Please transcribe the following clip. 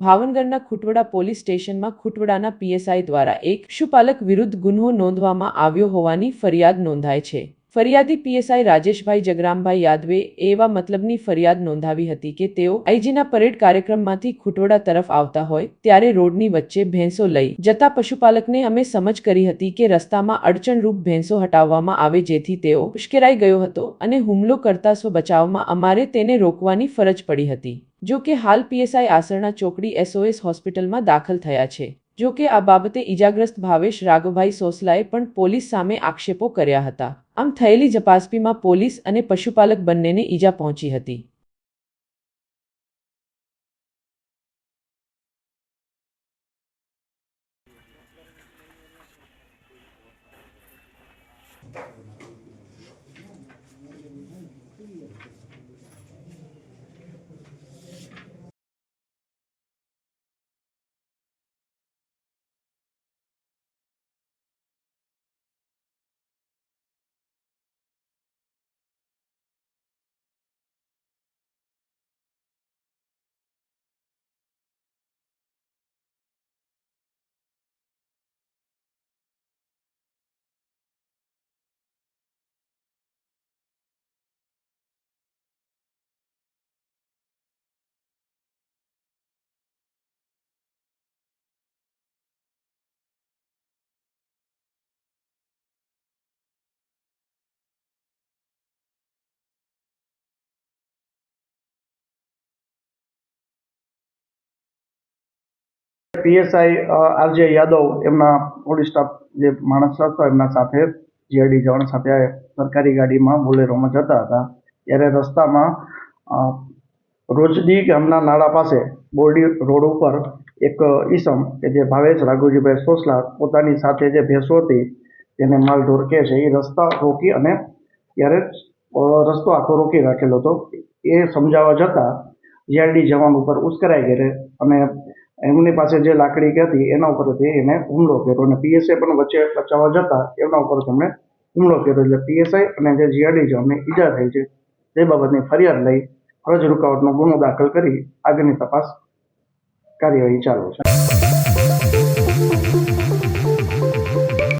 ભાવનગરના ખુટવડા પોલીસ સ્ટેશનમાં ખુટવડાના પીએસઆઈ દ્વારા એક પશુપાલક વિરુદ્ધ ગુન્હો નોંધવામાં આવ્યો હોવાની ફરિયાદ નોંધાઈ છે। ફરિયાદી પીએસઆઈ રાજેશભાઈ જગરામભાઈ યાદવે એવા મતલબની ફરિયાદ નોંધાવી હતી કે તેઓ આઈજીના પરેડ કાર્યક્રમમાંથી ખુટવડા તરફ આવતા હોય ત્યારે રોડની વચ્ચે ભેંસો લઈ જતા પશુપાલકને અમે સમજ કરી હતી કે રસ્તામાં અડચણરૂપ ભેંસો હટાવવામાં આવે જેથી તેઓ ઉશ્કેરાઈ ગયો હતો અને હુમલો કરતા સ્વ બચાવમાં અમારે તેને રોકવાની ફરજ પડી હતી। જો કે હાલ પીએસઆઈ આસરણા ચોકડી એસઓએસ હોસ્પિટલમાં દાખલ થયા છે। જો કે આ બાબતે ઈજાગ્રસ્ત ભાવેશ રાઘવભાઈ સોસલાએ પણ પોલીસ સામે આક્ષેપો કર્યા હતા। આમ થયેલી ઝપાઝપીમાં પોલીસ અને પશુપાલક બંનેને ઈજા પહોંચી હતી। પીએસઆઈ આરજે યાદવ એમના પોલીસ સ્ટાફ જે માણસ હતો એમના સાથે જીઆરડી જવાન સાથે સરકારી ગાડીમાં બોલેરોમાં જતા હતા ત્યારે રસ્તામાં રોજડી ગામના નાળા પાસે બોરડી રોડ ઉપર એક ઈસમ કે જે ભાવેશ રાઘુજીભાઈ સોસલા પોતાની સાથે જે ભેંસો હતી તેને માલ ઢોરકે છે એ રસ્તા રોકી અને ત્યારે રસ્તો આખો રોકી રાખેલો હતો। એ સમજાવવા જતાં જીઆરડી જવાન ઉપર ઉશ્કેરાઈ ગઈ અને એમની પાસે જે લાકડી હતી એના ઉપરથી એને હુમલો કર્યો અને પીએસઆઈ પણ વચ્ચે બચાવવા જતા એના ઉપર તેમણે હુમલો કર્યો। એટલે પીએસઆઈ અને જે જીઆરડી જવાનને ઈજા થઈ છે તે બાબતની ફરિયાદ લઈ ફરજ રૂકાવટનો ગુનો દાખલ કરી આગળની તપાસ કાર્યવાહી ચાલુ છે।